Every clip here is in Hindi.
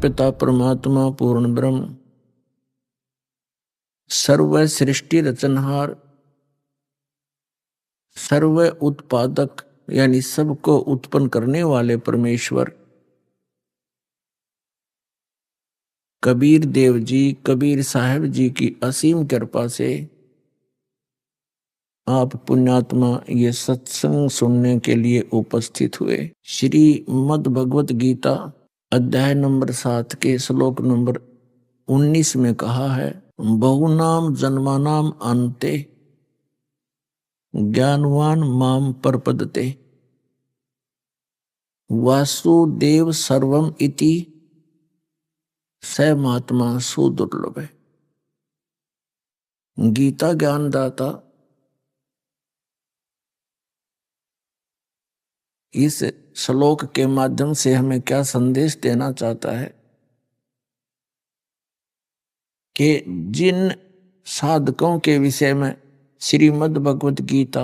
पिता परमात्मा पूर्ण ब्रह्म, सर्व सृष्टि रचनहार, सर्व उत्पादक यानी सबको उत्पन्न करने वाले परमेश्वर कबीर देव जी, कबीर साहब जी की असीम कृपा से आप पुण्यात्मा ये सत्संग सुनने के लिए उपस्थित हुए। श्री मद् भगवत गीता अध्याय नंबर 7 के श्लोक नंबर 19 में कहा है, बहुनाम जन्मानाम अन्ते ज्ञानवान माम परपदते वासुदेव सर्वम इति स महात्मा सुदुर्लभ है। गीता ज्ञानदाता इस श्लोक के माध्यम से हमें क्या संदेश देना चाहता है कि जिन साधकों के विषय में श्रीमद् भगवत गीता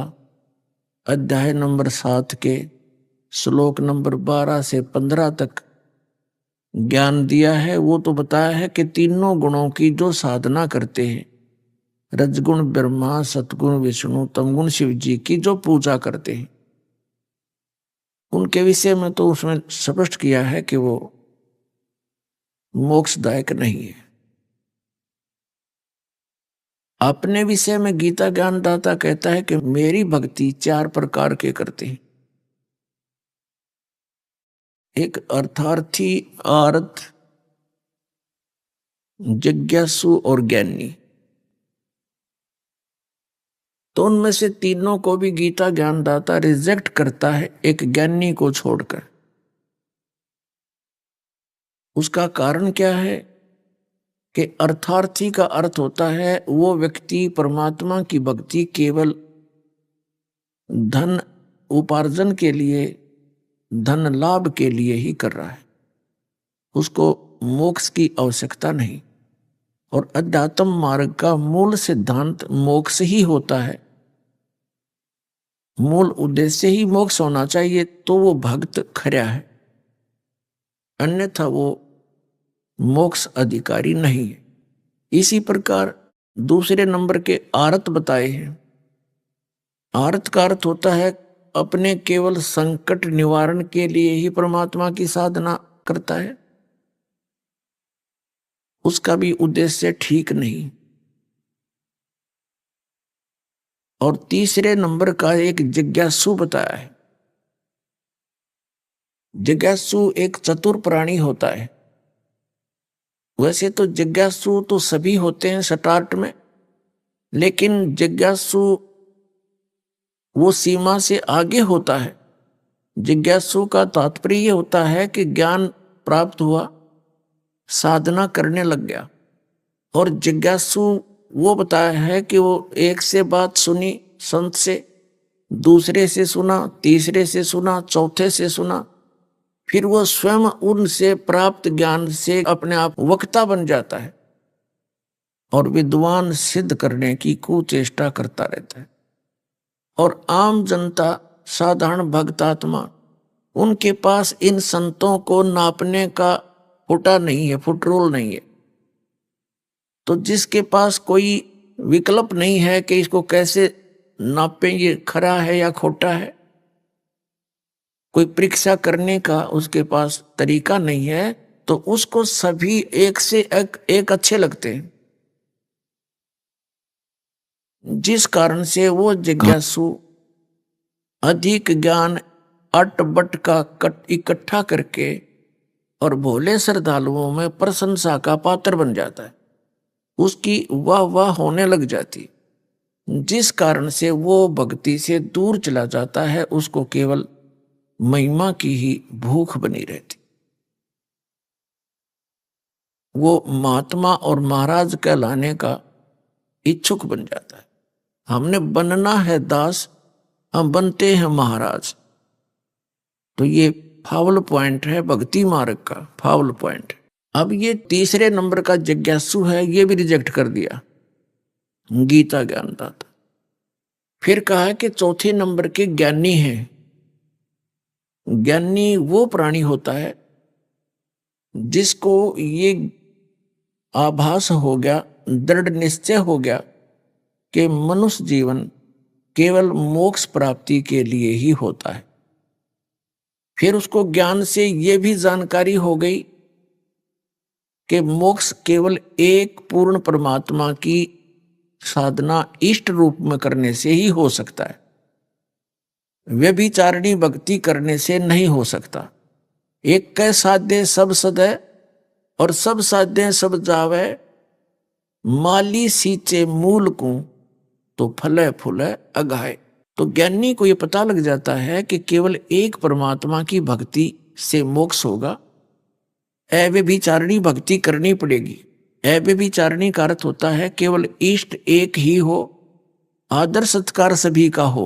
अध्याय नंबर 7 के श्लोक नंबर 12 से 15 तक ज्ञान दिया है, वो तो बताया है कि तीनों गुणों की जो साधना करते हैं, रजगुण ब्रह्मा, सतगुण विष्णु, तमगुण शिव जी की जो पूजा करते हैं, उनके विषय में तो उसमें स्पष्ट किया है कि वो मोक्षदायक नहीं है। अपने विषय में गीता ज्ञानदाता कहता है कि मेरी भक्ति 4 प्रकार के करते हैं। एक अर्थार्थी, आर्त, जिज्ञासु और ज्ञानी। तो उनमें से तीनों को भी गीता ज्ञानदाता रिजेक्ट करता है, एक ज्ञानी को छोड़कर। उसका कारण क्या है कि अर्थार्थी का अर्थ होता है वो व्यक्ति परमात्मा की भक्ति केवल धन उपार्जन के लिए, धन लाभ के लिए ही कर रहा है, उसको मोक्ष की आवश्यकता नहीं। और अध्यात्म मार्ग का मूल सिद्धांत मोक्ष ही होता है, मूल उद्देश्य ही मोक्ष होना चाहिए, तो वो भक्त खरा है, अन्यथा वो मोक्ष अधिकारी नहीं है। इसी प्रकार दूसरे नंबर के आरत बताए हैं। आरत का अर्थ होता है अपने केवल संकट निवारण के लिए ही परमात्मा की साधना करता है, उसका भी उद्देश्य ठीक नहीं। और तीसरे नंबर का एक जिज्ञासु बताया है। जिज्ञासु एक चतुर प्राणी होता है। वैसे तो जिज्ञासु तो सभी होते हैं स्टार्ट में, लेकिन जिज्ञासु वो सीमा से आगे होता है। जिज्ञासु का तात्पर्य ये होता है कि ज्ञान प्राप्त हुआ, साधना करने लग गया। और जिज्ञासु वो बताया है कि वो एक से बात सुनी संत से, दूसरे से सुना, तीसरे से सुना, चौथे से सुना, फिर वो स्वयं उनसे प्राप्त ज्ञान से अपने आप वक्ता बन जाता है और विद्वान सिद्ध करने की कुचेष्टा करता रहता है। और आम जनता, साधारण भक्तात्मा, उनके पास इन संतों को नापने का फुटा नहीं है, फुटरोल नहीं है। तो जिसके पास कोई विकल्प नहीं है कि इसको कैसे नापें, ये खरा है या खोटा है, कोई परीक्षा करने का उसके पास तरीका नहीं है, तो उसको सभी एक से एक अच्छे लगते हैं, जिस कारण से वो जिज्ञासु अधिक ज्ञान अट बट का इकट्ठा करके और भोले श्रद्धालुओं में प्रशंसा का पात्र बन जाता है, उसकी वाह वाह होने लग जाती, जिस कारण से वो भक्ति से दूर चला जाता है, उसको केवल महिमा की ही भूख बनी रहती। वो महात्मा और महाराज कहलाने का इच्छुक बन जाता है। हमने बनना है दास, हम बनते हैं महाराज। तो ये फाउल पॉइंट है भक्ति मार्ग का, फाउल पॉइंट। अब ये तीसरे नंबर का जिज्ञासु है, ये भी रिजेक्ट कर दिया गीता ज्ञानदाता। फिर कहा कि चौथे नंबर के ज्ञानी हैं। ज्ञानी वो प्राणी होता है जिसको ये आभास हो गया, दृढ़ निश्चय हो गया कि मनुष्य जीवन केवल मोक्ष प्राप्ति के लिए ही होता है। फिर उसको ज्ञान से ये भी जानकारी हो गई कि मोक्ष केवल एक पूर्ण परमात्मा की साधना इष्ट रूप में करने से ही हो सकता है, व्यभिचारिणी भक्ति करने से नहीं हो सकता। एक कै साध्य सब सदै और सब साध्य सब जावे, माली सींचे मूल को तो फले फूले अगाए। तो ज्ञानी को यह पता लग जाता है कि केवल एक परमात्मा की भक्ति से मोक्ष होगा, अव्यभिचारिणी भक्ति करनी पड़ेगी। अव्यभिचारिणी का अर्थ होता है केवल इष्ट एक ही हो, आदर सत्कार सभी का हो।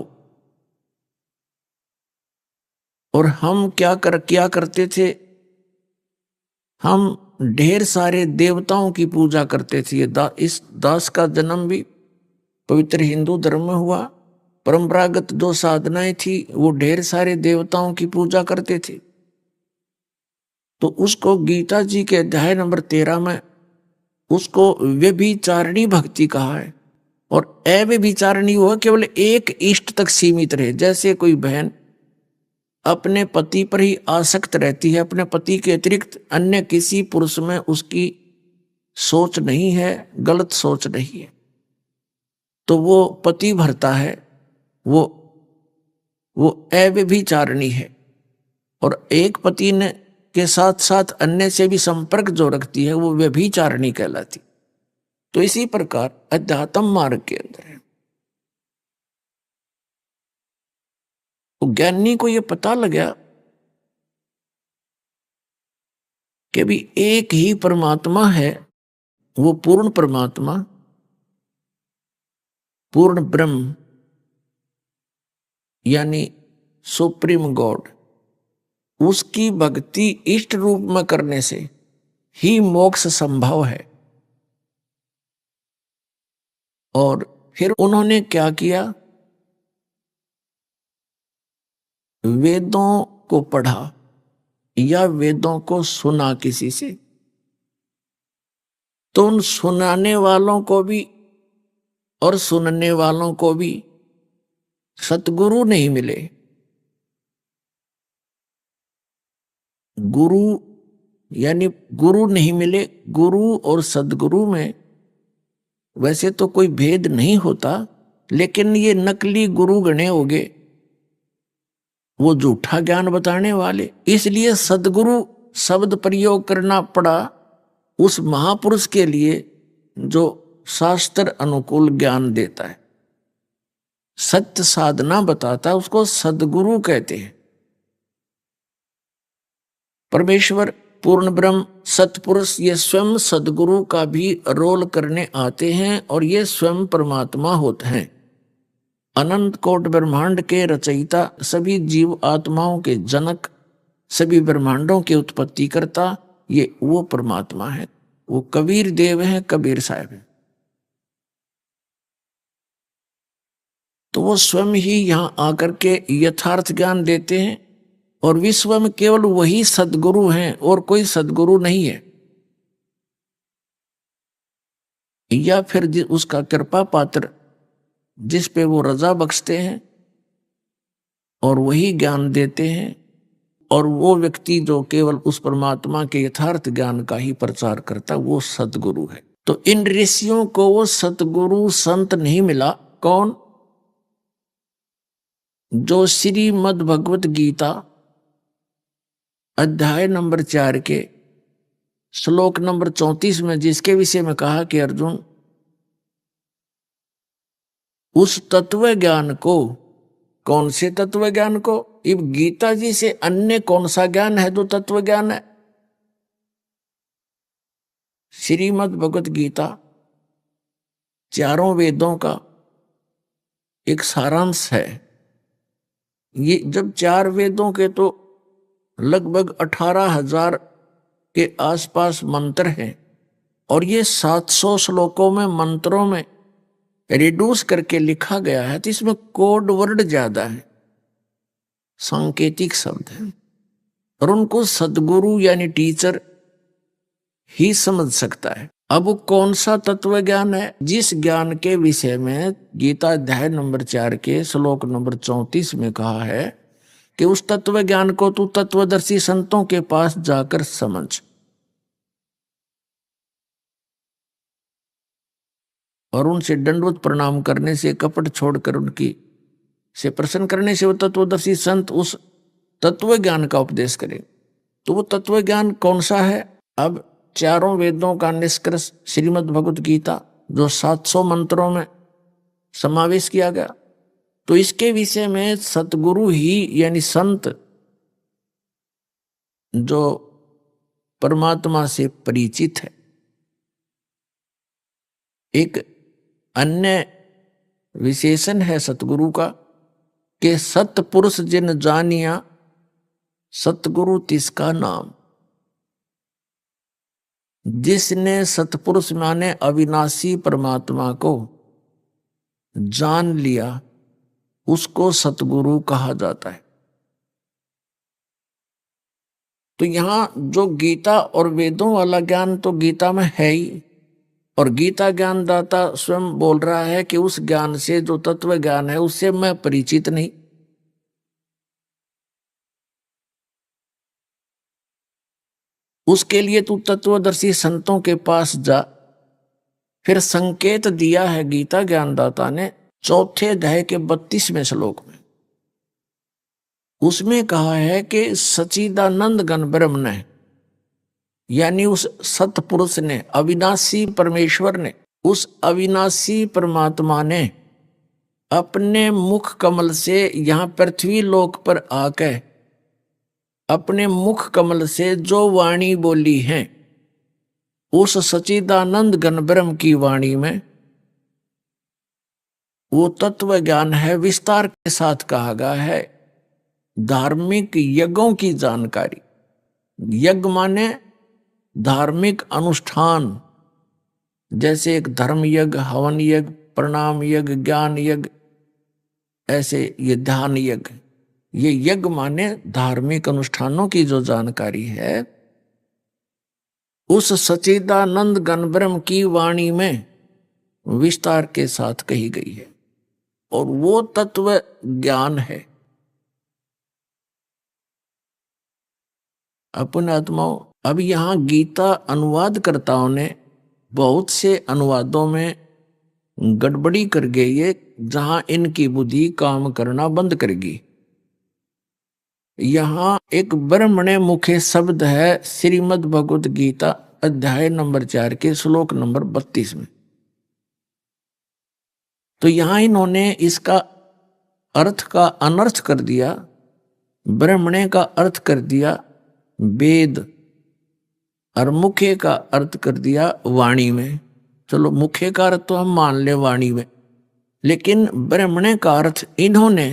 और हम क्या करते थे, हम ढेर सारे देवताओं की पूजा करते थे। इस दास का जन्म भी पवित्र हिंदू धर्म में हुआ। परंपरागत जो साधनाएं थी वो ढेर सारे देवताओं की पूजा करते थे। तो उसको गीता जी के अध्याय नंबर 13 में उसको व्यभिचारिणी भक्ति कहा है। और अव्यभिचारिणी वो केवल एक इष्ट तक सीमित रहे। जैसे कोई बहन अपने पति पर ही आसक्त रहती है, अपने पति के अतिरिक्त अन्य किसी पुरुष में उसकी सोच नहीं है, गलत सोच नहीं है, तो वो पति भरता है, वो अव्यभिचारिणी है। और एक पति ने के साथ साथ अन्य से भी संपर्क जो रखती है वो व्यभिचारिणी कहलाती। तो इसी प्रकार अध्यात्म मार्ग के अंदर है। तो ज्ञानी को यह पता लगा कि भी एक ही परमात्मा है, वो पूर्ण परमात्मा, पूर्ण ब्रह्म यानी सुप्रीम गॉड, उसकी भक्ति इष्ट रूप में करने से ही मोक्ष संभव है। और फिर उन्होंने क्या किया, वेदों को पढ़ा या वेदों को सुना किसी से, तो उन सुनाने वालों को भी और सुनने वालों को भी सतगुरु नहीं मिले। गुरु यानी गुरु नहीं मिले। गुरु और सदगुरु में वैसे तो कोई भेद नहीं होता, लेकिन ये नकली गुरु गणे हो गए, वो झूठा ज्ञान बताने वाले। इसलिए सदगुरु शब्द प्रयोग करना पड़ा उस महापुरुष के लिए जो शास्त्र अनुकूल ज्ञान देता है, सत्य साधना बताता है, उसको सदगुरु कहते हैं। परमेश्वर पूर्ण ब्रह्म सतपुरुष ये स्वयं सदगुरु का भी रोल करने आते हैं और ये स्वयं परमात्मा होते हैं। अनंत कोट ब्रह्मांड के रचयिता, सभी जीव आत्माओं के जनक, सभी ब्रह्मांडों की उत्पत्ति करता, ये वो परमात्मा है। वो कबीर देव हैं, कबीर साहब हैं। तो वो स्वयं ही यहां आकर के यथार्थ ज्ञान देते हैं और विश्व में केवल वही सदगुरु हैं और कोई सदगुरु नहीं है। या फिर उसका कृपा पात्र जिस पे वो रजा बख्शते हैं और वही ज्ञान देते हैं, और वो व्यक्ति जो केवल उस परमात्मा के यथार्थ ज्ञान का ही प्रचार करता, वो सतगुरु है। तो इन ऋषियों को वो सतगुरु संत नहीं मिला। कौन? जो श्रीमद् भगवत गीता अध्याय नंबर 4 के श्लोक नंबर 34 में जिसके विषय में कहा कि अर्जुन उस तत्व ज्ञान को, कौन से तत्व ज्ञान को? इब गीता जी से अन्य कौन सा ज्ञान है जो तत्व ज्ञान है? श्रीमद् भगवत गीता चारों वेदों का एक सारांश है। ये जब 4 वेदों के तो लगभग 18,000 के आसपास मंत्र हैं और ये 700 श्लोकों में मंत्रों में रिड्यूस करके लिखा गया है, तो इसमें कोड वर्ड ज्यादा है, सांकेतिक शब्द है। और उनको सदगुरु यानी टीचर ही समझ सकता है। अब कौन सा तत्व ज्ञान है? जिस ज्ञान के विषय में गीता अध्याय नंबर 4 के श्लोक नंबर 34 में कहा है कि उस तत्व ज्ञान को तू तत्वदर्शी संतों के पास जाकर समझ। और उनसे दंडवत प्रणाम करने से, कपट छोड़कर उनकी से प्रसन्न करने से वो तत्वदर्शी संत उस तत्व ज्ञान का उपदेश करें। तो वो तत्व ज्ञान कौन सा है? अब चारों वेदों का निष्कर्ष श्रीमद् भगवत गीता जो 700 मंत्रों में समावेश किया गया, तो इसके विषय में सतगुरु ही यानी संत जो परमात्मा से परिचित है। एक अन्य विशेषण है सतगुरु का कि सतपुरुष जिन जानिया सतगुरु तिसका नाम। जिसने सतपुरुष माने अविनाशी परमात्मा को जान लिया उसको सतगुरु कहा जाता है। तो यहां जो गीता और वेदों वाला ज्ञान तो गीता में है ही, और गीता ज्ञान दाता स्वयं बोल रहा है कि उस ज्ञान से, जो तत्व ज्ञान है, उससे मैं परिचित नहीं। उसके लिए तू तत्वदर्शी संतों के पास जा। फिर संकेत दिया है गीता ज्ञानदाता ने 4 अध्याय के 32वें श्लोक में। उसमें कहा है कि सच्चिदानंद घन ब्रह्म ने, यानी उस सतपुरुष ने, अविनाशी परमेश्वर ने, उस अविनाशी परमात्मा ने अपने मुख कमल से यहां पृथ्वी लोक पर आकर अपने मुख कमल से जो वाणी बोली है, उस सच्चिदानंद घन ब्रह्म की वाणी में वो तत्व ज्ञान है। विस्तार के साथ कहा गया है धार्मिक यज्ञों की जानकारी। यज्ञ माने धार्मिक अनुष्ठान, जैसे एक धर्म यज्ञ, हवन यज्ञ, प्रणाम यज्ञ, ज्ञान यज्ञ, ऐसे ये ध्यान यज्ञ। ये यज्ञ माने धार्मिक अनुष्ठानों की जो जानकारी है, उस सच्चिदानंद घन ब्रह्म की वाणी में विस्तार के साथ कही गई है, और वो तत्व ज्ञान है। अपने आत्माओं, अब यहां गीता अनुवादकर्ताओं ने बहुत से अनुवादों में गड़बड़ी कर गई है, जहां इनकी बुद्धि काम करना बंद करेगी। यहां एक ब्रह्मणे मुखे शब्द है श्रीमद् भगवत गीता अध्याय नंबर 4 के श्लोक नंबर 32 में। तो यहां इन्होंने इसका अर्थ का अनर्थ कर दिया, ब्रह्मणे का अर्थ कर दिया वेद, और मुखे का अर्थ कर दिया वाणी में। चलो, मुखे का अर्थ तो हम मान ले वाणी में, लेकिन ब्रह्मणे का अर्थ इन्होंने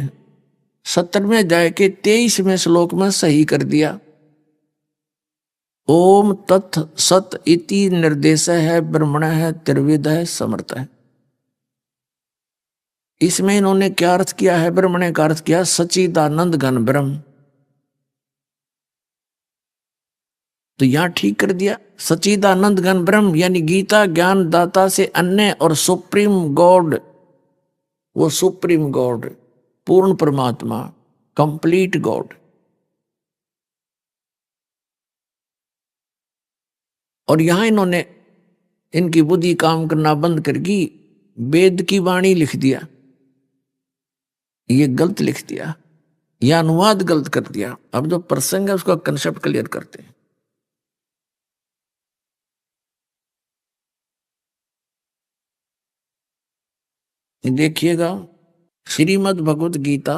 17वें अध्याय के 23वें श्लोक में सही कर दिया। ओम तत् सत इति निर्देश है, ब्रह्मण है, त्रिविध है, समर्थ है। इसमें इन्होंने क्या अर्थ किया है? ब्रह्मणे का अर्थ किया सच्चिदानंद घन ब्रह्म। तो यहां ठीक कर दिया, सच्चिदानंद घन ब्रह्म यानी गीता ज्ञान दाता से अन्य और सुप्रीम गॉड, वो सुप्रीम गॉड, पूर्ण परमात्मा, कंप्लीट गॉड। और यहां इन्होंने इनकी बुद्धि काम करना बंद करके वेद की वाणी लिख दिया। ये गलत लिख दिया, यह अनुवाद गलत कर दिया। अब जो प्रसंग है उसका कंसेप्ट क्लियर करते हैं। देखिएगा श्रीमद् भगवत गीता,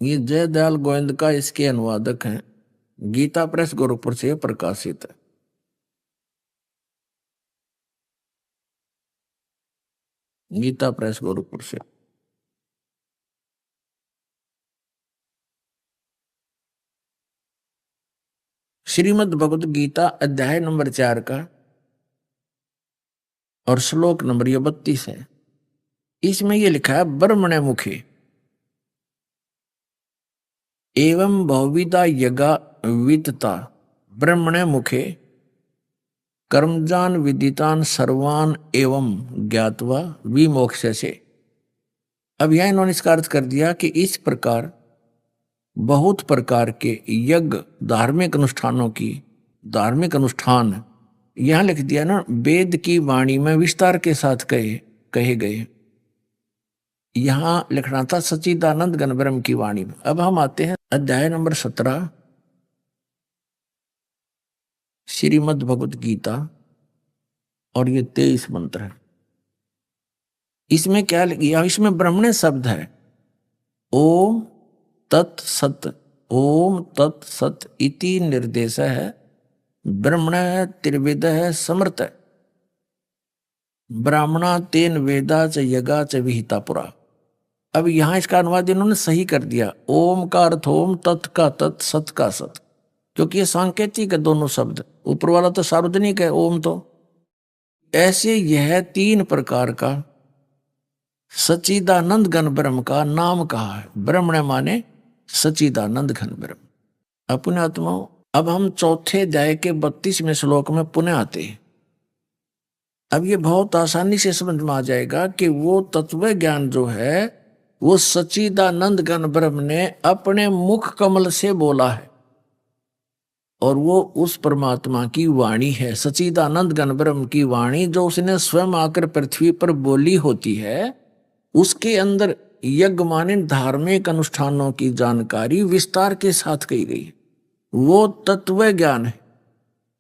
ये जयदयाल गोविंद का इसके अनुवादक हैं। गीता प्रेस गोरखपुर से प्रकाशित है। गीता प्रेस गोरखपुर से। श्रीमद् भगवत गीता अध्याय नंबर 4 का और श्लोक नंबर 32 है। इसमें यह लिखा है ब्रह्मणे मुखे एवं बहुविधा यज्ञा वितता ब्रह्मणे मुखे कर्मजान विदितान सर्वान एवं ज्ञातवा विमोक्ष्यसे। अब यह इन्होंने इसका अर्थ कर दिया कि इस प्रकार बहुत प्रकार के यज्ञ धार्मिक अनुष्ठान यहां लिख दिया ना, वेद की वाणी में विस्तार के साथ कहे गए। यहां लिखना था सच्चिदानंद घन ब्रह्म की वाणी में। अब हम आते हैं अध्याय नंबर 17 श्रीमद् भगवत गीता, और ये 23 मंत्र है। इसमें क्या लिखा? इसमें ब्रह्मणे शब्द है ओम तत्सत, ओम तत्सत इति निर्देश है। ब्रह्मण त्रिविद है समर्थ, ब्राह्मणा तेन वेदा च यगा च विहिता पुरा। अब यहां इसका अनुवाद इन्होंने सही कर दिया, ओम का अर्थ ओम, तत् का तत्, सत का सत, क्योंकि ये सांकेतिक है दोनों शब्द। ऊपर वाला तो सार्वजनिक है ओम। तो ऐसे यह 3 प्रकार का सच्चिदानंद घन ब्रह्म का नाम कहा है। ब्रह्मण माने सच्चिदानंद घन ब्रह्म। अपने आत्माओं, अब हम चौथे अध्याय के 32वें श्लोक में पुनः आते हैं। अब ये बहुत आसानी से समझ में आ जाएगा कि वो तत्व ज्ञान जो है वो सच्चिदानंद घन ब्रह्म ने अपने मुख कमल से बोला है, और वो उस परमात्मा की वाणी है। सच्चिदानंद घन ब्रह्म की वाणी जो उसने स्वयं आकर पृथ्वी पर बोली होती है, उसके अंदर यज्ञ माने धार्मिक अनुष्ठानों की जानकारी विस्तार के साथ कही गई है। वो तत्व ज्ञान है।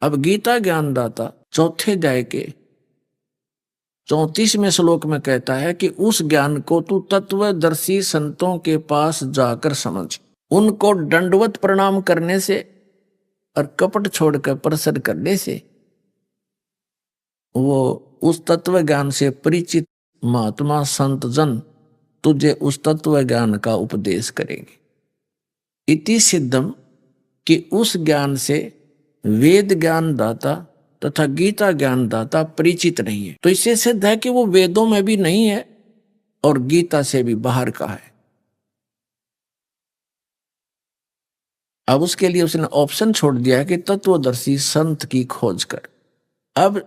अब गीता ज्ञानदाता चौथे अध्याय के 34वें श्लोक में कहता है कि उस ज्ञान को तू तत्वदर्शी संतों के पास जाकर समझ, उनको दंडवत प्रणाम करने से और कपट छोड़कर प्रसन्न करने से वो उस तत्व ज्ञान से परिचित महात्मा संत जन तुझे उस तत्व ज्ञान का उपदेश करेंगे। इति सिद्धम कि उस ज्ञान से वेद ज्ञान दाता तथा गीता ज्ञान दाता परिचित नहीं है। तो इससे सिद्ध है कि वो वेदों में भी नहीं है और गीता से भी बाहर का है। अब उसके लिए उसने ऑप्शन छोड़ दिया है कि तत्वदर्शी संत की खोज कर। अब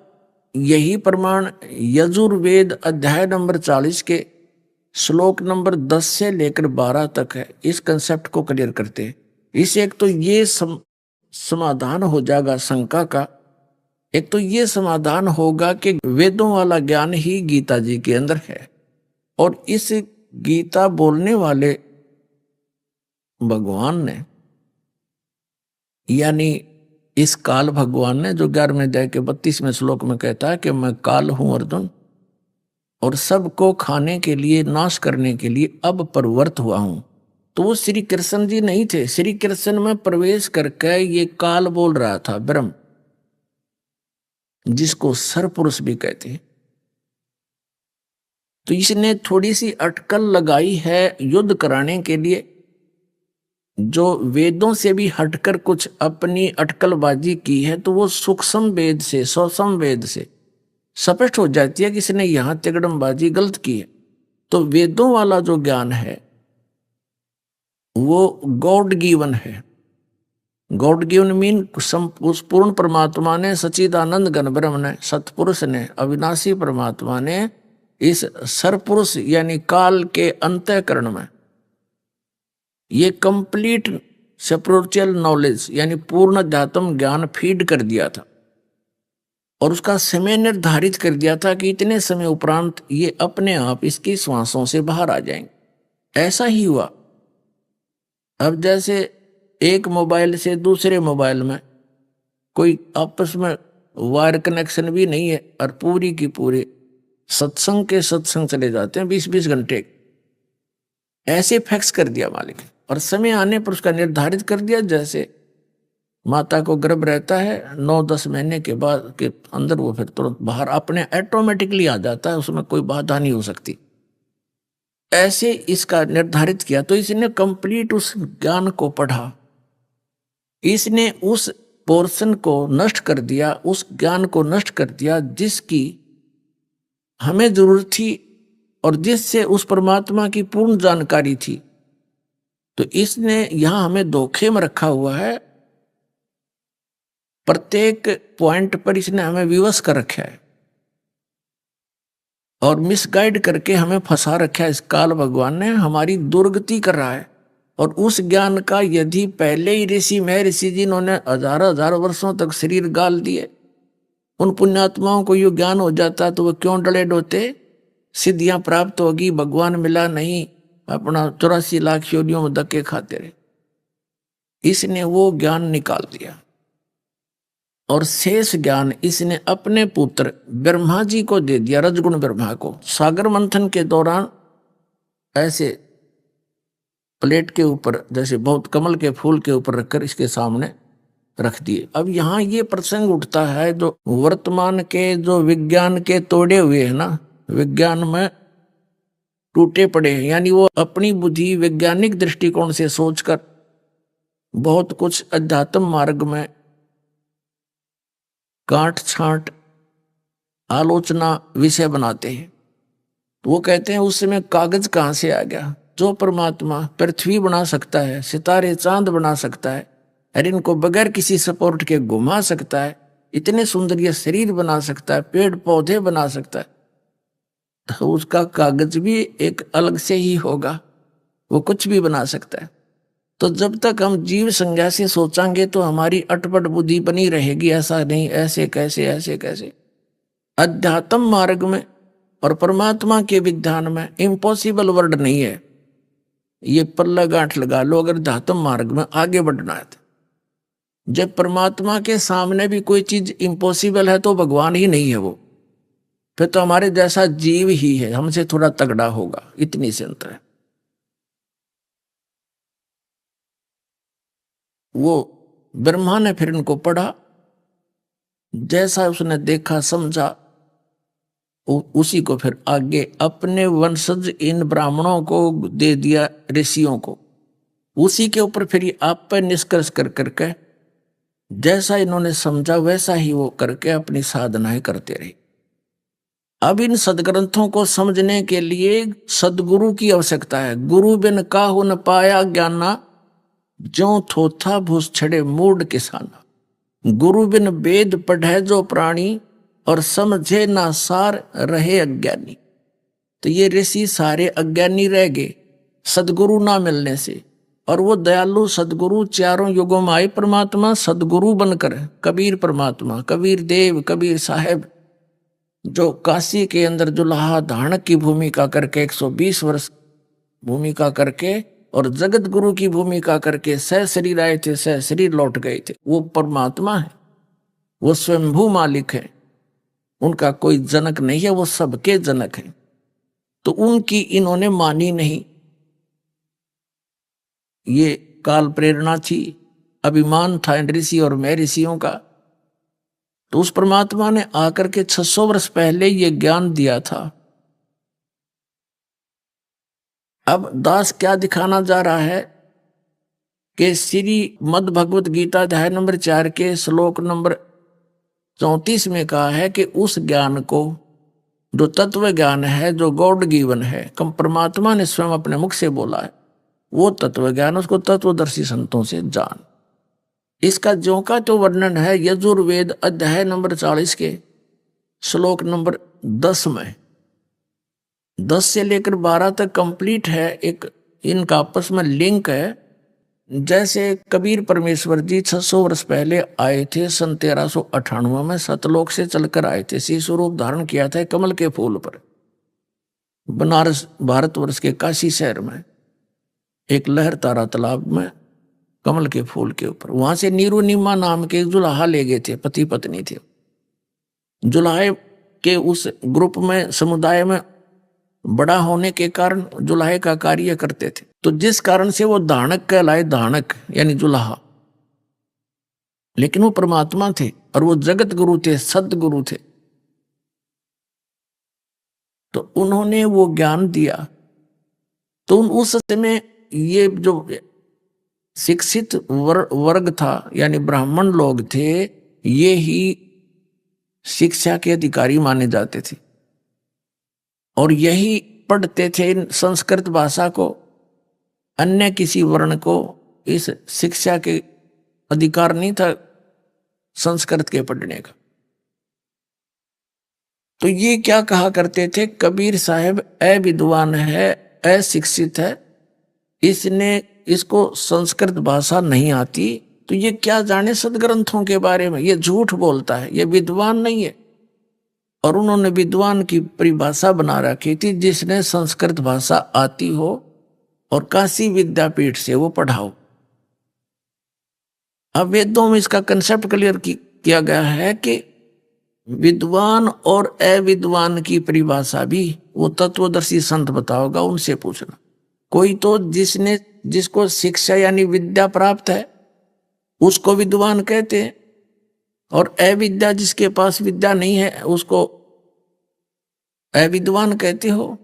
यही प्रमाण यजुर्वेद अध्याय नंबर 40 के श्लोक नंबर 10 से लेकर 12 तक है। इस कंसेप्ट को क्लियर करते हैं। इससे एक तो ये समाधान हो जाएगा शंका का, एक तो ये समाधान होगा कि वेदों वाला ज्ञान ही गीता जी के अंदर है, और इस गीता बोलने वाले भगवान ने, यानी इस काल भगवान ने, जो 11वें अध्याय के 32वें श्लोक में कहता है कि मैं काल हूं अर्जुन, और सबको खाने के लिए, नाश करने के लिए अब प्रवृत्त हुआ हूं। तो वो श्री कृष्ण जी नहीं थे। श्री कृष्ण में प्रवेश करके ये काल बोल रहा था ब्रह्म, जिसको सरपुरुष भी कहते हैं। तो इसने थोड़ी सी अटकल लगाई है युद्ध कराने के लिए, जो वेदों से भी हटकर कुछ अपनी अटकलबाजी की है, तो वो सूक्ष्म वेद से, सूक्ष्म वेद से स्पष्ट हो जाती है कि इसने यहां तिगड़मबाजी गलत की है। तो वेदों वाला जो ज्ञान है वो गॉड गिवन है। गॉड गिवन मीन उस पूर्ण परमात्मा ने, सच्चिदानंद घन ब्रह्म ने, सतपुरुष ने, अविनाशी परमात्मा ने इस सरपुरुष यानी काल के अंतःकरण में ये कंप्लीट स्पिरिचुअल नॉलेज यानी पूर्ण अध्यात्म ज्ञान फीड कर दिया था, और उसका समय निर्धारित कर दिया था कि इतने समय उपरांत ये अपने आप इसकी श्वासों से बाहर आ जाएंगे। ऐसा ही हुआ। अब जैसे एक मोबाइल से दूसरे मोबाइल में कोई आपस में वायर कनेक्शन भी नहीं है, और पूरी की पूरी सत्संग के सत्संग चले जाते हैं 20-20 घंटे, ऐसे फिक्स कर दिया मालिक, और समय आने पर उसका निर्धारित कर दिया। जैसे माता को गर्भ रहता है, 9-10 महीने के बाद के अंदर वो फिर तुरंत बाहर अपने ऑटोमेटिकली आ जाता है, उसमें कोई बाधा नहीं हो सकती। ऐसे इसका निर्धारित किया। तो इसने कंप्लीट उस ज्ञान को पढ़ा, इसने उस पोर्शन को नष्ट कर दिया, उस ज्ञान को नष्ट कर दिया जिसकी हमें जरूरत थी और जिससे उस परमात्मा की पूर्ण जानकारी थी। तो इसने यहां हमें धोखे में रखा हुआ है प्रत्येक पॉइंट पर इसने हमें विवश कर रखा है और मिसगाइड करके हमें फंसा रखा है। इस काल भगवान ने हमारी दुर्गति कर रहा है। और उस ज्ञान का यदि पहले ही ऋषि महर्षि जिन्होंने हजार हजार वर्षों तक शरीर गाल दिए, उन पुण्यात्माओं को यो ज्ञान हो जाता तो वो क्यों डले डोते? सिद्धियां प्राप्त होगी, भगवान मिला नहीं, अपना 84 लाख योनियों में धक्के खाते रहे। इसने वो ज्ञान निकाल दिया और शेष ज्ञान इसने अपने पुत्र ब्रह्मा जी को दे दिया, रजगुण ब्रह्मा को। सागर मंथन के दौरान ऐसे प्लेट के ऊपर, जैसे बहुत कमल के फूल के ऊपर रखकर इसके सामने रख दिए। अब यहाँ ये प्रसंग उठता है जो वर्तमान के जो विज्ञान के तोड़े हुए है ना, विज्ञान में टूटे पड़े हैं, यानी वो अपनी बुद्धि वैज्ञानिक दृष्टिकोण से सोचकर बहुत कुछ अध्यात्म मार्ग में काट छांट आलोचना विषय बनाते हैं। तो वो कहते हैं उस समय कागज कहाँ से आ गया? जो परमात्मा पृथ्वी बना सकता है, सितारे चांद बना सकता है और इनको बगैर किसी सपोर्ट के घुमा सकता है, इतने सुंदर ये शरीर बना सकता है, पेड़ पौधे बना सकता है, तो उसका कागज भी एक अलग से ही होगा, वो कुछ भी बना सकता है। तो जब तक हम जीव संज्ञा से सोचांगे तो हमारी अटपट बुद्धि बनी रहेगी, ऐसा नहीं, ऐसे कैसे, ऐसे कैसे। अध्यात्म मार्ग में और परमात्मा के विज्ञान में इम्पॉसिबल वर्ड नहीं है। ये पल्ला गांठ लगा लो अगर अध्यात्म मार्ग में आगे बढ़ना है। जब परमात्मा के सामने भी कोई चीज इम्पॉसिबल है तो भगवान ही नहीं है वो, फिर तो हमारे जैसा जीव ही है, हमसे थोड़ा तगड़ा होगा, इतनी से अंतर है। वो ब्रह्मा ने फिर इनको पढ़ा, जैसा उसने देखा समझा, उसी को फिर आगे अपने वंशज इन ब्राह्मणों को दे दिया, ऋषियों को। उसी के ऊपर फिर ये आप पर निष्कर्ष कर करके जैसा इन्होंने समझा वैसा ही वो करके अपनी साधनाएं करते रहे। अब इन सदग्रंथों को समझने के लिए सदगुरु की आवश्यकता है। गुरु बिन काहू न पाया ज्ञाना, ज्यों थोथा भूस छड़े मूड किसाना। गुरु बिन वेद पढ़े जो प्राणी, और समझे ना सार रहे अज्ञानी। तो ये ऋषि सारे अज्ञानी रह गए सदगुरु ना मिलने से। और वो दयालु सदगुरु चारों युगों में आए परमात्मा सदगुरु बनकर, कबीर परमात्मा, कबीर देव, कबीर साहेब, जो काशी के अंदर जुलाहा धाणक की भूमिका करके 120 वर्ष भूमिका करके और जगत गुरु की भूमिका करके सह शरीर आए थे, सह शरीर लौट गए थे। वो परमात्मा है, वो स्वयंभू मालिक है, उनका कोई जनक नहीं है, वो सबके जनक है। तो उनकी इन्होंने मानी नहीं, ये काल प्रेरणा थी, अभिमान था इन ऋषि और मैं ऋषियों का। तो उस परमात्मा ने आकर के 600 वर्ष पहले ये ज्ञान दिया था। अब दास क्या दिखाना जा रहा है कि श्री मद भगवत गीता अध्याय नंबर 4 के श्लोक नंबर 34 में कहा है कि उस ज्ञान को, जो तत्व ज्ञान है, जो गॉड गिवन है, कम परमात्मा ने स्वयं अपने मुख से बोला है, वो तत्व ज्ञान उसको तत्वदर्शी संतों से जान। इसका ज्यों का तो वर्णन है यजुर्वेद अध्याय नंबर 40 के श्लोक नंबर 10 में। 10 से लेकर 12 तक कंप्लीट है, एक इनका आपस में लिंक है। जैसे कबीर परमेश्वर जी 600 वर्ष पहले आए थे, सन 1398 में सतलोक से चलकर आए थे, शिशु रूप धारण किया था कमल के फूल पर, बनारस भारतवर्ष के काशी शहर में एक लहर तारा तालाब में कमल के फूल के ऊपर। वहां से नीरू नीमा नाम के जुलाहा ले गए थे, पति पत्नी थे। जुलाहे के उस ग्रुप में, समुदाय में बड़ा होने के कारण जुलाहे का कार्य करते थे, तो जिस कारण से वो धानक कहलाए, धानक यानी जुलाहा। लेकिन वो परमात्मा थे और वो जगत गुरु थे, सदगुरु थे। तो उन्होंने वो ज्ञान दिया। तो उस समय ये जो शिक्षित वर्ग था, यानी ब्राह्मण लोग थे, ये ही शिक्षा के अधिकारी माने जाते थे और यही पढ़ते थे संस्कृत भाषा को। अन्य किसी वर्ण को इस शिक्षा के अधिकार नहीं था संस्कृत के पढ़ने का। तो ये क्या कहा करते थे, कबीर साहब अविद्वान है, अशिक्षित है, इसको संस्कृत भाषा नहीं आती, तो ये क्या जाने सदग्रंथों के बारे में, ये झूठ बोलता है, ये विद्वान नहीं है। और उन्होंने विद्वान की परिभाषा बना रखी थी, जिसने संस्कृत भाषा आती हो और काशी विद्यापीठ से वो पढ़ाओ। अब वेदों में इसका कंसेप्ट क्लियर किया गया है कि विद्वान और अविद्वान की परिभाषा भी वो तत्वदर्शी संत बताओगा, उनसे पूछना। कोई तो जिसको शिक्षा यानी विद्या प्राप्त है उसको विद्वान कहते हैं, और अविद्या जिसके पास विद्या नहीं है उसको अविद्वान कहते हो।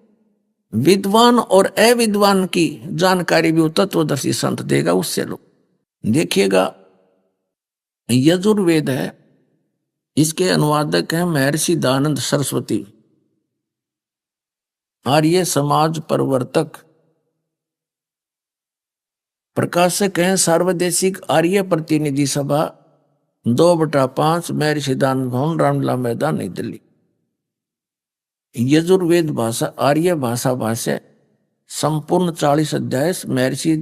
विद्वान और अविद्वान की जानकारी भी वो तत्वदर्शी संत देगा, उससे लो। देखिएगा, यजुर्वेद है, इसके अनुवादक हैं महर्षि दयानंद सरस्वती, आर्य समाज प्रवर्तक, प्रकाशक हैं सार्वदेशिक आर्य प्रतिनिधि सभा 2/5 महर्षि दयानंद भवन, रामलीला मैदान, नई दिल्ली। यजुर्वेद भाषा आर्य भाषा संपूर्ण 40 अध्याय महर्षि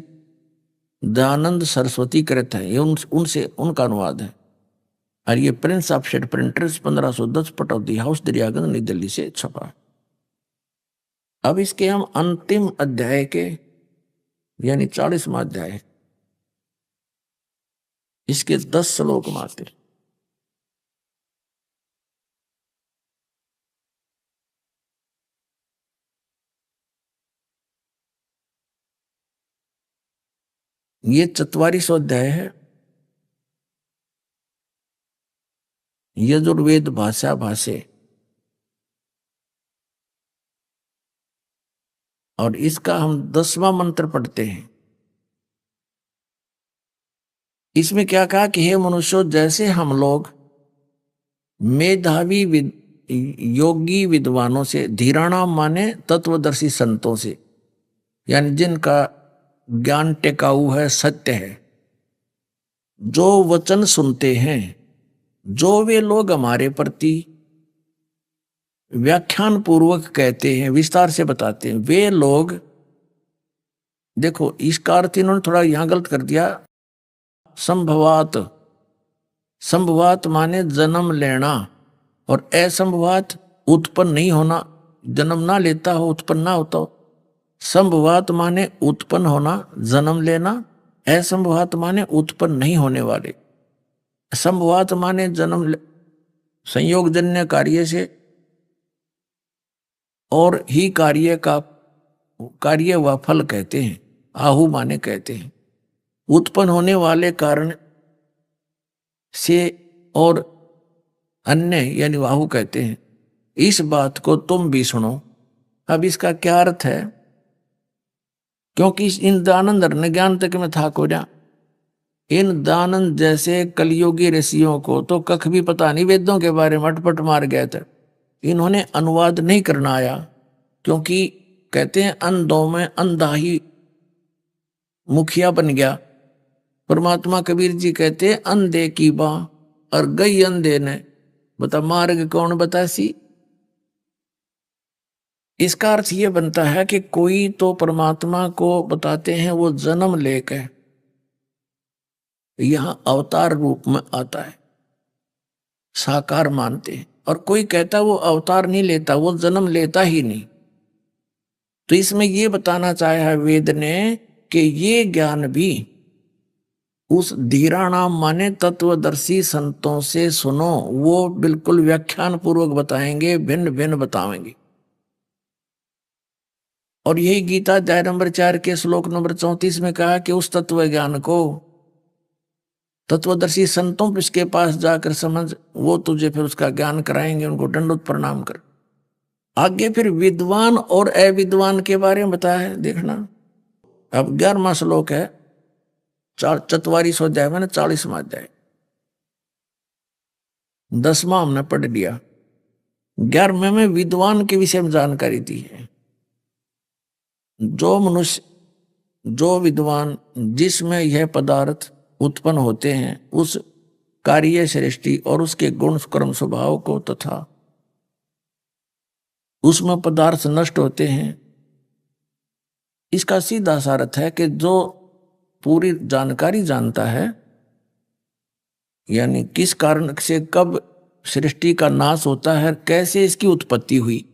दयानंद सरस्वती कृत है, ये उनसे उनका अनुवाद है। और ये prince of shade printers 1510 Pataudi house, Daryaganj, Nai Delhi से छपा। अब इसके हम अंतिम अध्याय के यानी 40वां अध्याय, इसके 10 श्लोक मात्र। ये 44वां अध्याय है, यजुर्वेद भाषे, और इसका हम 10वां मंत्र पढ़ते हैं। इसमें क्या कहा कि हे मनुष्यों, जैसे हम लोग मेधावी योगी विद्वानों से, धीराणाम माने तत्वदर्शी संतों से, यानी जिनका ज्ञान टिकाऊ है, सत्य है, जो वचन सुनते हैं, जो वे लोग हमारे प्रति व्याख्यान पूर्वक कहते हैं, विस्तार से बताते हैं, वे लोग, देखो इसका अर्थ इन्होंने थोड़ा यहां गलत कर दिया। संभवात माने जन्म लेना, और असंभवात उत्पन्न नहीं होना, जन्म ना लेता हो, उत्पन्न ना होता हो। संभवात माने उत्पन्न होना, जन्म लेना। असंभवात माने उत्पन्न नहीं होने वाले। संभवात माने संयोगजन्य कार्य से और ही कार्य व फल कहते हैं, आहु माने कहते हैं। उत्पन्न होने वाले कारण से और अन्य यानी वाहु कहते हैं। इस बात को तुम भी सुनो। अब इसका क्या अर्थ है, क्योंकि इन दानंद ने ज्ञान तक में था को जा, इन दानंद जैसे कलयुगी ऋषियों को तो कख भी पता नहीं वेदों के बारे में, अटपट मार गए थे। इन्होंने अनुवाद नहीं करना आया, क्योंकि कहते हैं अंधों में अंधा ही मुखिया बन गया। परमात्मा कबीर जी कहते हैं अंधे की बाँ और गई अंधे ने, बता मार्ग कौन बतासी। इसका अर्थ ये बनता है कि कोई तो परमात्मा को बताते हैं, वो जन्म लेकर यहां अवतार रूप में आता है, साकार मानते हैं, और कोई कहता वो अवतार नहीं लेता, वो जन्म लेता ही नहीं। तो इसमें ये बताना चाहा है वेद ने कि ये ज्ञान भी उस धीराणाम माने तत्वदर्शी संतों से सुनो, वो बिल्कुल व्याख्यान पूर्वक बताएंगे, भिन्न भिन्न बताएंगे। और यही गीता अध्याय नंबर 4 के श्लोक नंबर 34 में कहा कि उस तत्व ज्ञान को तत्वदर्शी संतों के पास जाकर समझ, वो तुझे फिर उसका ज्ञान कराएंगे, उनको दंडोत प्रणाम कर। आगे फिर विद्वान और अविद्वान के बारे में बताया है, देखना। अब 11वां श्लोक है, 44वां अध्याय में 40वां अध्याय, 10वां हमने पढ़ लिया। 11वें में विद्वान के विषय में जानकारी दी है। जो मनुष्य, जो विद्वान, जिसमें यह पदार्थ उत्पन्न होते हैं, उस कार्य सृष्टि और उसके गुण कर्म स्वभाव को तथा उसमें पदार्थ नष्ट होते हैं। इसका सीधा सा अर्थ है कि जो पूरी जानकारी जानता है, यानी किस कारण से कब सृष्टि का नाश होता है, कैसे इसकी उत्पत्ति हुई,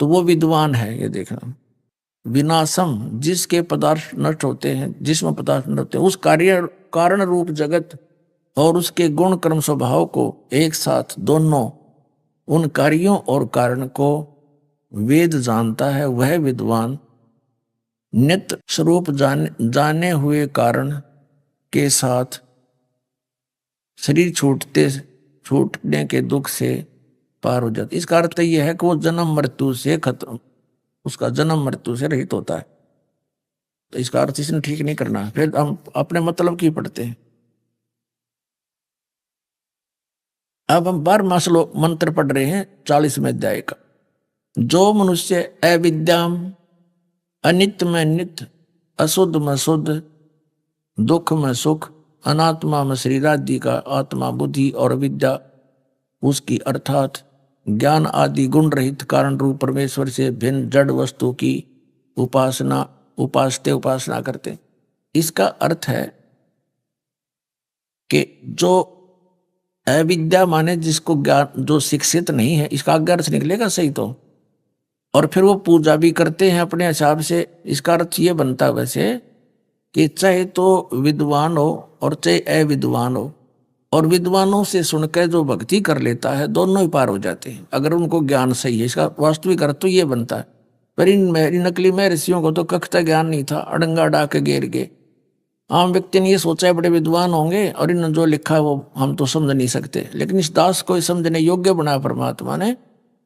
तो वो विद्वान है। ये देखना, विनाशम जिसके पदार्थ नष्ट होते हैं, जिसमें पदार्थ नष्ट होते हैं, उस कार्य कारण रूप जगत और उसके गुण कर्म स्वभाव को एक साथ दोनों उन कार्यों और कारण को वेद जानता है, वह विद्वान नित्य स्वरूप जाने हुए कारण के साथ शरीर छूटने के दुख से पार हो जाता। इसका अर्थ यह है कि वो जन्म मृत्यु से खत्म, उसका जन्म मृत्यु से रहित होता है। तो इसका अर्थ इसने ठीक नहीं करना, फिर हम अपने मतलब की पढ़ते हैं। अब हम 12वां श्लोक मंत्र पढ़ रहे हैं 40वें अध्याय का। जो मनुष्य अविद्याम, अनित्य में नित्य, अशुद्ध में शुद्ध, दुख में सुख, अनात्मा में शरीर आदि का आत्मा बुद्धि और विद्या उसकी अर्थात ज्ञान आदि गुण रहित कारण रूप परमेश्वर से भिन्न जड़ वस्तु की उपासना करते। इसका अर्थ है कि जो अविद्या माने जिसको ज्ञान, जो शिक्षित नहीं है, इसका अर्थ निकलेगा सही तो, और फिर वो पूजा भी करते हैं अपने हिसाब से। इसका अर्थ ये बनता वैसे कि चाहे तो विद्वान हो और चाहे अविद्वान हो, और विद्वानों से सुनकर जो भक्ति कर लेता है, दोनों ही पार हो जाते हैं अगर उनको ज्ञान सही है। इसका वास्तविक अर्थ तो ये बनता है। पर इन नकली महर्षियों को तो कखता ज्ञान नहीं था, अड़ंगा डाक घेर गए। आम व्यक्ति ने ये सोचा है बड़े विद्वान होंगे और इन जो लिखा है वो हम तो समझ नहीं सकते, लेकिन इस दास को समझने योग्य बनाया परमात्मा ने,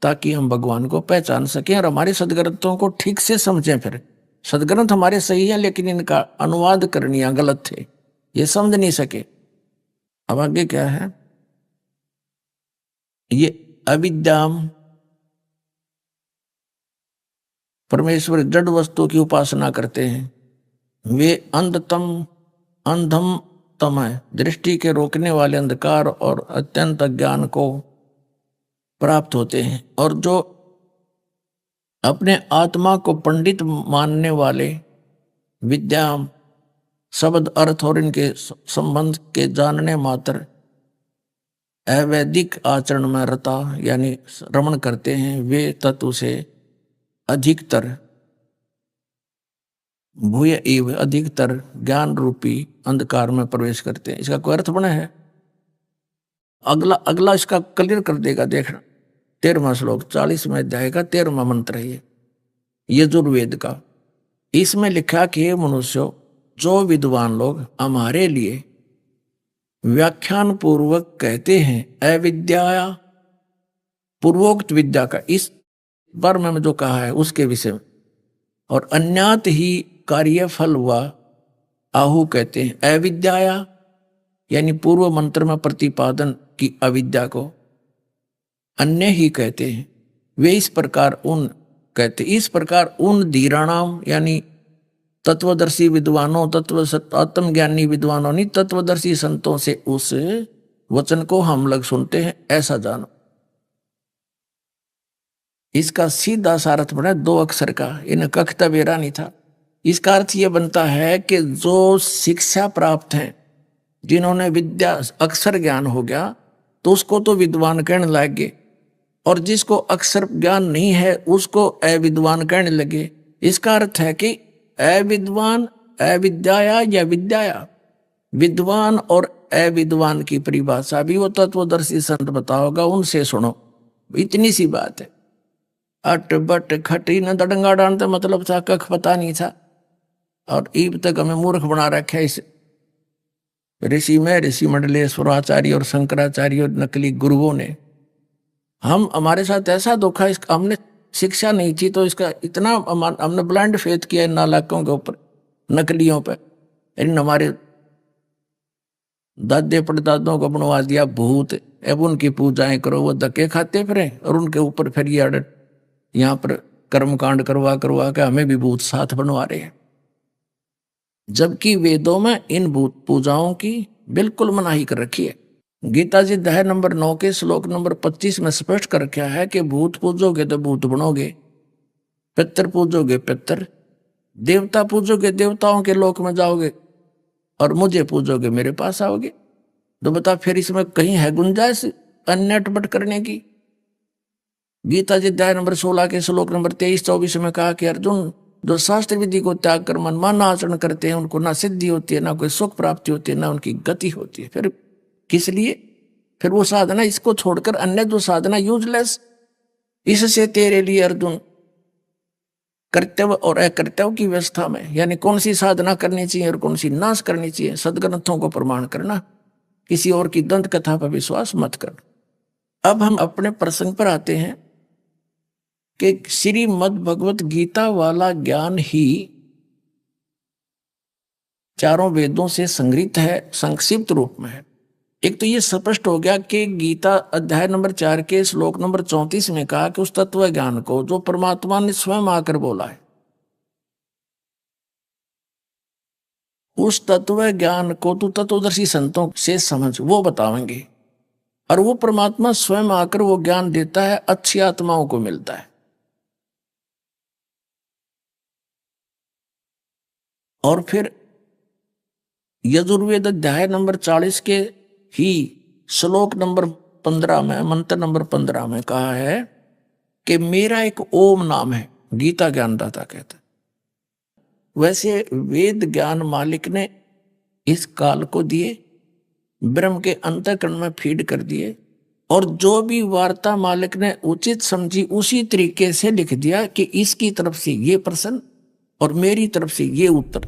ताकि हम भगवान को पहचान सकें और हमारे सदग्रंथों को ठीक से समझें। फिर सदग्रंथ हमारे सही है, लेकिन इनका अनुवाद करनिया गलत थे, ये समझ नहीं सके। अब आगे क्या है, ये अविद्याम परमेश्वर जड़ वस्तु की उपासना करते हैं, वे अंधम तम है, दृष्टि के रोकने वाले अंधकार और अत्यंत ज्ञान को प्राप्त होते हैं। और जो अपने आत्मा को पंडित मानने वाले विद्या शब्द अर्थ और इनके संबंध के जानने मात्र अवैदिक आचरण में रता यानी रमण करते हैं, वे तत्व से अधिकतर भूय एव अधिकतर ज्ञान रूपी अंधकार में प्रवेश करते हैं। इसका कोई अर्थ बना है? अगला इसका क्लियर कर देगा। देखना 13वां श्लोक 40वें अध्याय का 13वां मंत्र है ये यजुर्वेद का। इसमें लिखा कि हे मनुष्यों, जो विद्वान लोग हमारे लिए व्याख्यान पूर्वक कहते हैं अविद्या, पूर्वोक्त विद्या का इस बार में जो कहा है उसके विषय में, और अन्यात ही कार्य फल हुआ आहु कहते हैं अविद्या, यानी पूर्व मंत्र में प्रतिपादन की अविद्या को अन्य ही कहते हैं। वे इस प्रकार उन धीराणाम यानी तत्वदर्शी विद्वानों, आत्मज्ञानी विद्वानों नहीं, तत्वदर्शी संतों से उस वचन को हम लोग सुनते हैं, ऐसा जानो। इसका सीधा सा अर्थ बना 2 अक्षर का, इन कखता बेरा नहीं था। इसका अर्थ यह बनता है कि जो शिक्षा प्राप्त है, जिन्होंने विद्या अक्षर ज्ञान हो गया, तो उसको तो विद्वान कहने लगे, और जिसको अक्षर ज्ञान नहीं है उसको अविद्वान कहने लगे। इसका अर्थ है कि अविद्वान अविद्याया या विद्याया, विद्वान और अविद्वान की परिभाषा भी वो तत्वदर्शी संत बताओगा, उनसे सुनो। इतनी सी बात है। अट बट खटी न दडंगा डांते मतलब था, कख पता नहीं था, और ईब तक हमें मूर्ख बना रखा है इस ऋषि मंडलेश्वराचार्य और शंकराचार्य और नकली गुरुओं ने। हमारे साथ ऐसा धोखा, हमने शिक्षा नहीं थी तो इसका इतना हमने ब्लाइंड फेथ किया इन नालायकों के ऊपर, नकलियों पे। इन हमारे दादे परदादों को बनवा दिया भूत, अब उनकी पूजाएं करो, वो धक्के खाते फिरे, और उनके ऊपर फिर ये यहाँ पर कर्मकांड करवा के हमें भी भूत साथ बनवा रहे हैं। जबकि वेदों में इन भूत पूजाओं की बिल्कुल मनाही कर रखी है। गीता जी अध्याय नंबर 9 के श्लोक नंबर 25 में स्पष्ट कर क्या है कि भूत पूजोगे तो भूत बनोगे, पितर पूजोगे पितर, देवता पूजोगे देवताओं के लोक में जाओगे, और मुझे पूजोगे मेरे पास आओगे। तो बता फिर इसमें कहीं है गुंजाइश अन्य अटपट करने की? गीता जी अध्याय नंबर 16 के श्लोक नंबर 23-24 में कहा कि अर्जुन, जो शास्त्र विधि को त्याग कर मनमाना आचरण करते हैं उनको ना सिद्धि होती है, ना कोई सुख प्राप्ति होती है, ना उनकी गति होती है। फिर किस लिए? फिर वो साधना इसको छोड़कर अन्य जो साधना यूजलेस। इससे तेरे लिए अर्जुन कर्तव्य और अकर्तव्य की व्यवस्था में, यानी कौन सी साधना करनी चाहिए और कौन सी नाश करनी चाहिए, सदग्रंथों को प्रमाण करना, किसी और की दंत कथा पर विश्वास मत कर। अब हम अपने प्रसंग पर आते हैं कि श्रीमद् भगवत गीता वाला ज्ञान ही चारों वेदों से संग्रहित है, संक्षिप्त रूप में है। एक तो ये स्पष्ट हो गया कि गीता अध्याय नंबर 4 के श्लोक नंबर 34 में कहा कि उस तत्व ज्ञान को जो परमात्मा ने स्वयं आकर बोला है, उस तत्व ज्ञान को तू तत्वदर्शी संतों से समझ, वो बतावेंगे। और वो परमात्मा स्वयं आकर वो ज्ञान देता है, अच्छी आत्माओं को मिलता है। और फिर यजुर्वेद अध्याय नंबर 40 के ही श्लोक नंबर 15 में, मंत्र नंबर 15 में कहा है कि मेरा एक ओम नाम है, गीता ज्ञानदाता कहता है। वैसे वेद ज्ञान मालिक ने इस काल को दिए, ब्रह्म के अंतःकरण में फीड कर दिए, और जो भी वार्ता मालिक ने उचित समझी उसी तरीके से लिख दिया कि इसकी तरफ से ये प्रश्न और मेरी तरफ से ये उत्तर।